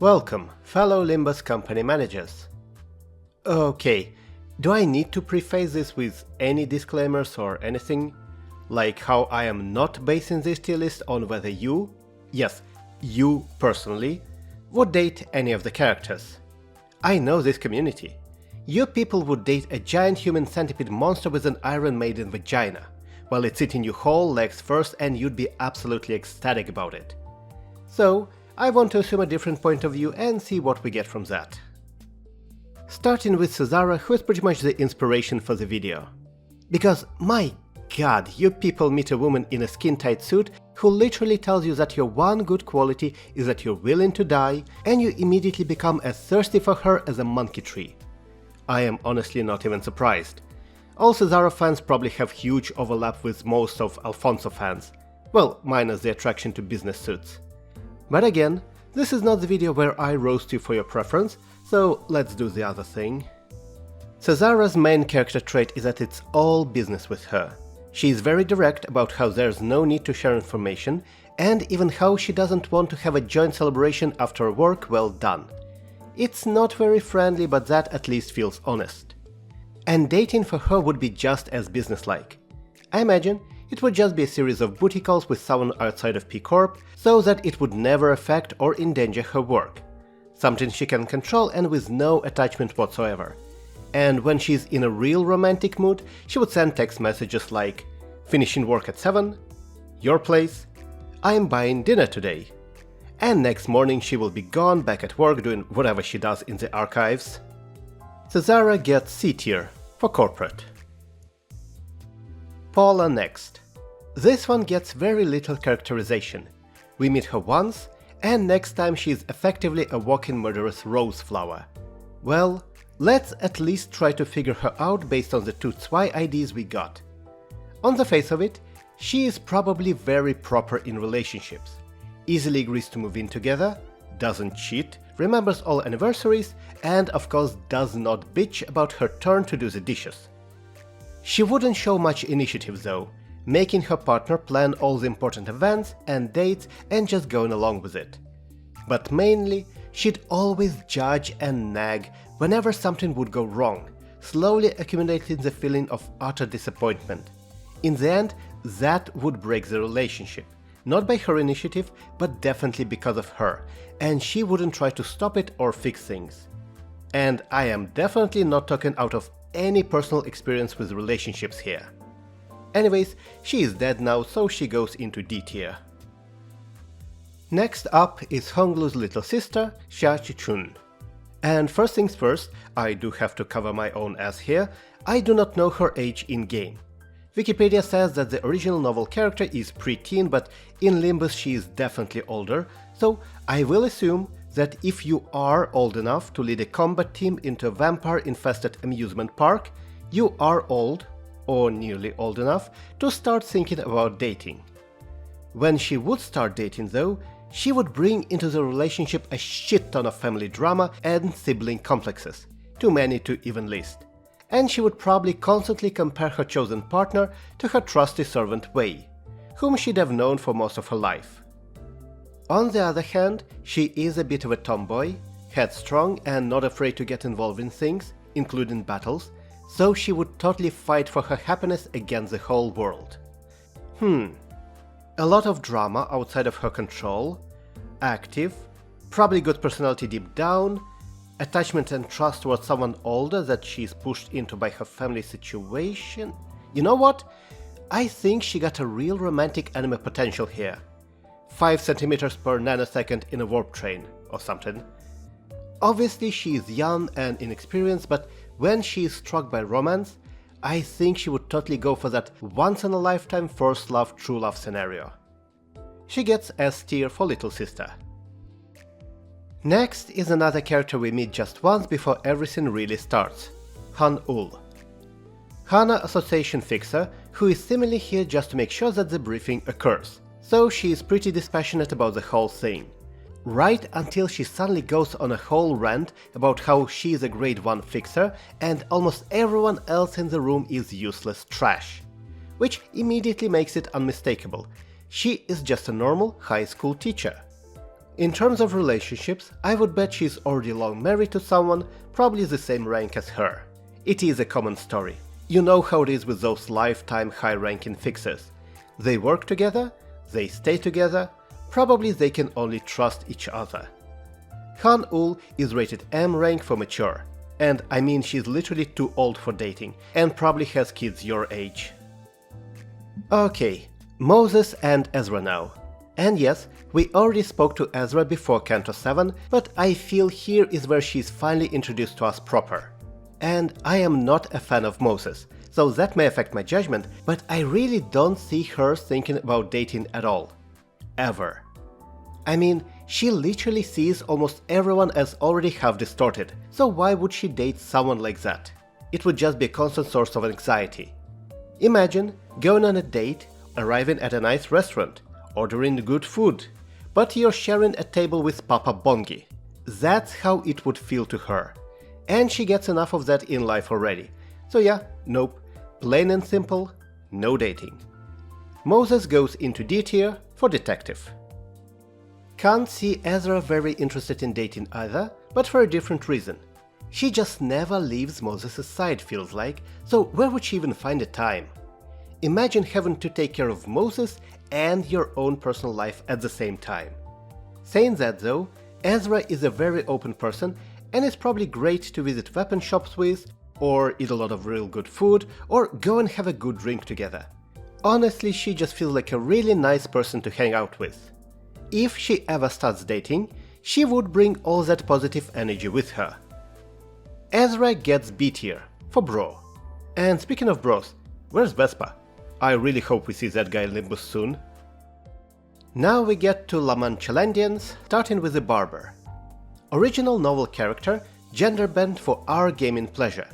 Welcome, fellow Limbus company managers. Okay, do I need to preface this with any disclaimers or anything? Like how I am not basing this tier list on whether you, yes, you personally, would date any of the characters. I know this community. You people would date a giant human centipede monster with an Iron Maiden vagina, while it's eating you whole legs first and you'd be absolutely ecstatic about it. So, I want to assume a different point of view and see what we get from that. Starting with Cesara, who is pretty much the inspiration for the video. Because, my god, you people meet a woman in a skin-tight suit who literally tells you that your one good quality is that you're willing to die, and you immediately become as thirsty for her as a monkey tree. I am honestly not even surprised. All Cesara fans probably have huge overlap with most of Alfonso fans, well, minus the attraction to business suits. But again, this is not the video where I roast you for your preference, so let's do the other thing. Cesara's main character trait is that it's all business with her. She is very direct about how there's no need to share information, and even how she doesn't want to have a joint celebration after a work well done. It's not very friendly, but that at least feels honest. And dating for her would be just as businesslike. I imagine it would just be a series of booty calls with someone outside of P Corp, so that it would never affect or endanger her work. Something she can control and with no attachment whatsoever. And when she's in a real romantic mood, she would send text messages like, "Finishing work at 7, your place, I'm buying dinner today." And next morning she will be gone back at work doing whatever she does in the archives. Cesara gets C tier for corporate. Paula next. This one gets very little characterization. We meet her once, and next time she is effectively a walking murderous rose flower. Well, let's at least try to figure her out based on the 2 IDs we got. On the face of it, she is probably very proper in relationships. Easily agrees to move in together, doesn't cheat, remembers all anniversaries, and of course does not bitch about her turn to do the dishes. She wouldn't show much initiative though, making her partner plan all the important events and dates and just going along with it. But mainly, she'd always judge and nag whenever something would go wrong, slowly accumulating the feeling of utter disappointment. In the end, that would break the relationship, not by her initiative, but definitely because of her, and she wouldn't try to stop it or fix things. And I am definitely not talking out of any personal experience with relationships here. Anyways, she is dead now, so she goes into D tier. Next up is Honglu's little sister, Jia Xichun. And first things first, I do have to cover my own ass here, I do not know her age in-game. Wikipedia says that the original novel character is pre-teen, but in Limbus she is definitely older, so I will assume that if you are old enough to lead a combat team into a vampire-infested amusement park, you are old, or nearly old enough, to start thinking about dating. When she would start dating though, she would bring into the relationship a shit ton of family drama and sibling complexes, too many to even list. And she would probably constantly compare her chosen partner to her trusty servant Wei, whom she'd have known for most of her life. On the other hand, she is a bit of a tomboy, headstrong and not afraid to get involved in things, including battles, so she would totally fight for her happiness against the whole world. A lot of drama outside of her control, active, probably good personality deep down, attachment and trust towards someone older that she is pushed into by her family situation. You know what? I think she got a real romantic anime potential here. 5 centimeters per nanosecond in a warp train, or something. Obviously she is young and inexperienced, but when she is struck by romance, I think she would totally go for that once-in-a-lifetime first love, true love scenario. She gets S tier for little sister. Next is another character we meet just once before everything really starts, Han-Ul. HANA Association fixer, who is seemingly here just to make sure that the briefing occurs, so she is pretty dispassionate about the whole thing. Right until she suddenly goes on a whole rant about how she is a grade 1 fixer and almost everyone else in the room is useless trash. Which immediately makes it unmistakable. She is just a normal high school teacher. In terms of relationships, I would bet she's already long married to someone, probably the same rank as her. It is a common story. You know how it is with those lifetime high-ranking fixers. They work together, they stay together, probably they can only trust each other. Han-ul is rated M rank for mature, and I mean she's literally too old for dating, and probably has kids your age. Okay, Moses and Ezra now. And yes, we already spoke to Ezra before Canto VII, but I feel here is where she's finally introduced to us proper. And I am not a fan of Moses, so that may affect my judgment, but I really don't see her thinking about dating at all. Ever. I mean, she literally sees almost everyone as already half distorted, so why would she date someone like that? It would just be a constant source of anxiety. Imagine going on a date, arriving at a nice restaurant, ordering good food, but you're sharing a table with Papa Bongi. That's how it would feel to her. And she gets enough of that in life already. So yeah, nope, plain and simple, no dating. Moses goes into D tier for detective. Can't see Ezra very interested in dating either, but for a different reason. She just never leaves Moses' side, feels like, so where would she even find the time? Imagine having to take care of Moses and your own personal life at the same time. Saying that though, Ezra is a very open person and is probably great to visit weapon shops with, or eat a lot of real good food, or go and have a good drink together. Honestly, she just feels like a really nice person to hang out with. If she ever starts dating, she would bring all that positive energy with her. Ezra gets B tier, for bro. And speaking of bros, where's Vespa? I really hope we see that guy in Limbus soon. Now we get to La Manchalandians, starting with the Barber. Original novel character, gender bent for our gaming pleasure.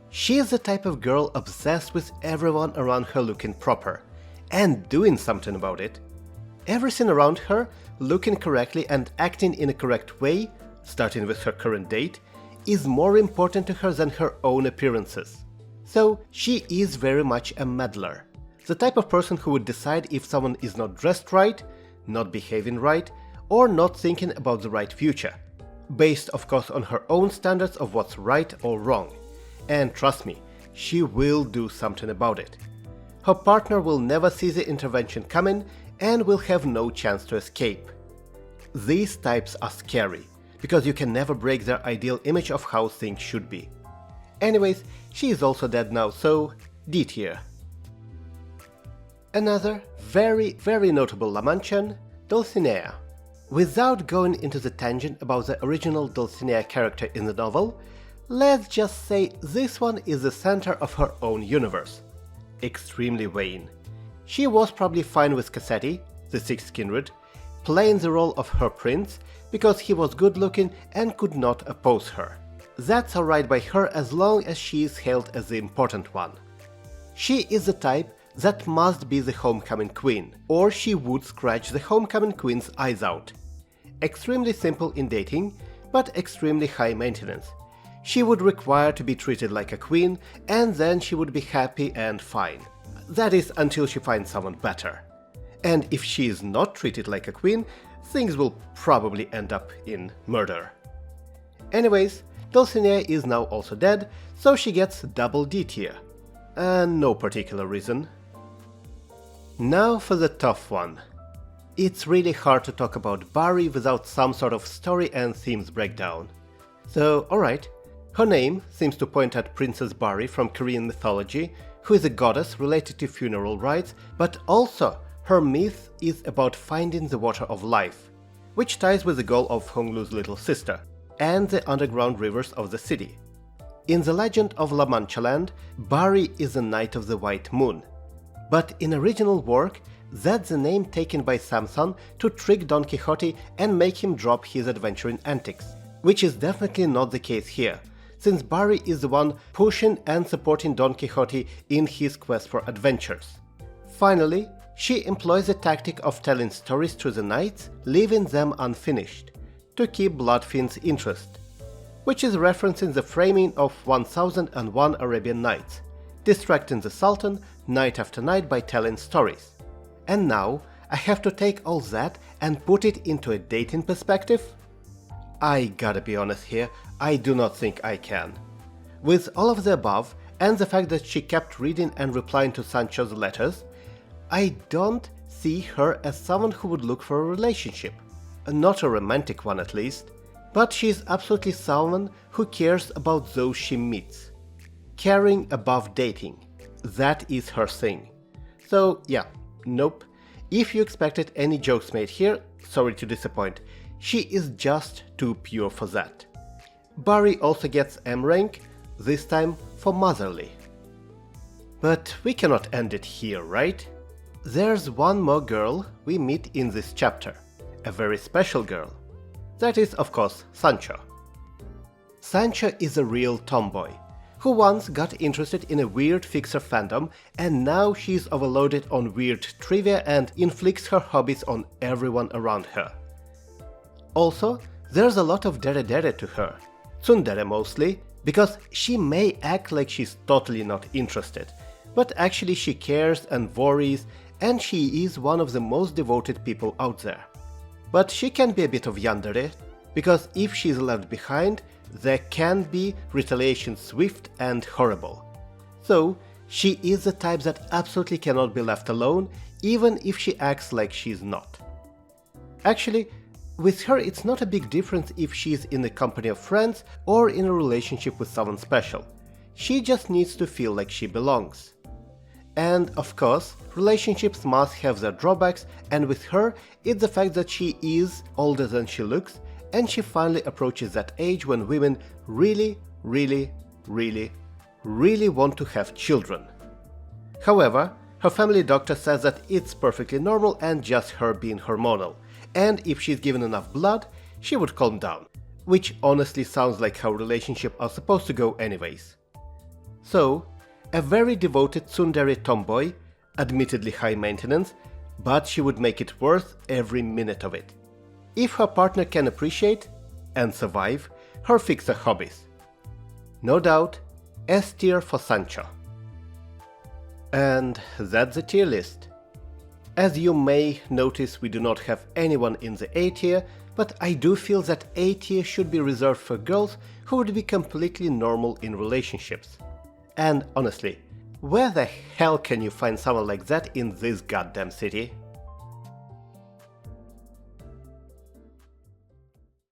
She is the type of girl obsessed with everyone around her looking proper, and doing something about it. Everything around her, looking correctly and acting in a correct way, starting with her current date, is more important to her than her own appearances. So she is very much a meddler. The type of person who would decide if someone is not dressed right, not behaving right, or not thinking about the right future. Based of course on her own standards of what's right or wrong. And trust me, she will do something about it. Her partner will never see the intervention coming and will have no chance to escape. These types are scary, because you can never break their ideal image of how things should be. Anyways, she is also dead now, so D tier. Another very notable La Manchan, Dulcinea. Without going into the tangent about the original Dulcinea character in the novel, let's just say this one is the center of her own universe. Extremely vain. She was probably fine with Cassetti, the sixth kindred, playing the role of her prince because he was good looking and could not oppose her. That's alright by her as long as she is hailed as the important one. She is the type that must be the homecoming queen, or she would scratch the homecoming queen's eyes out. Extremely simple in dating, but extremely high maintenance. She would require to be treated like a queen, and then she would be happy and fine. That is, until she finds someone better. And if she is not treated like a queen, things will probably end up in murder. Anyways, Dulcinea is now also dead, so she gets double D tier. And no particular reason. Now for the tough one. It's really hard to talk about Bari without some sort of story and themes breakdown. So, alright. Her name seems to point at Princess Bari from Korean mythology, who is a goddess related to funeral rites, but also her myth is about finding the water of life, which ties with the goal of Honglu's little sister, and the underground rivers of the city. In the legend of La Mancha Land, Bari is the Night of the White Moon. But in original work, that's the name taken by Samson to trick Don Quixote and make him drop his adventuring antics, which is definitely not the case here, since Bari is the one pushing and supporting Don Quixote in his quest for adventures. Finally, she employs the tactic of telling stories to the knights, leaving them unfinished, to keep Bloodfiend's interest, which is referencing the framing of 1001 Arabian Nights, distracting the Sultan night after night by telling stories. And now, I have to take all that and put it into a dating perspective? I gotta be honest here, I do not think I can. With all of the above, and the fact that she kept reading and replying to Sancho's letters, I don't see her as someone who would look for a relationship. Not a romantic one at least, but she's absolutely someone who cares about those she meets. Caring above dating. That is her thing. So yeah, nope. If you expected any jokes made here, sorry to disappoint. She is just too pure for that. Bari also gets M rank, this time for motherly. But we cannot end it here, right? There's one more girl we meet in this chapter, a very special girl. That is, of course, Sancho. Sancho is a real tomboy, who once got interested in a weird fixer fandom and now she's overloaded on weird trivia and inflicts her hobbies on everyone around her. Also, there's a lot of dere to her, tsundere mostly, because she may act like she's totally not interested, but actually she cares and worries, and she is one of the most devoted people out there. But she can be a bit of yandere, because if she's left behind, there can be retaliation swift and horrible. So, she is the type that absolutely cannot be left alone, even if she acts like she's not. Actually, with her it's not a big difference if she's in the company of friends or in a relationship with someone special. She just needs to feel like she belongs. And of course, relationships must have their drawbacks, and with her it's the fact that she is older than she looks, and she finally approaches that age when women really want to have children. However, her family doctor says that it's perfectly normal and just her being hormonal, and if she's given enough blood, she would calm down, which honestly sounds like how relationships are supposed to go anyways. So, a very devoted tsundere tomboy, admittedly high maintenance, but she would make it worth every minute of it. If her partner can appreciate and survive her fixer hobbies. No doubt, S tier for Sancho. And that's the tier list. As you may notice, we do not have anyone in the A tier, but I do feel that A tier should be reserved for girls who would be completely normal in relationships. And honestly, where the hell can you find someone like that in this goddamn city?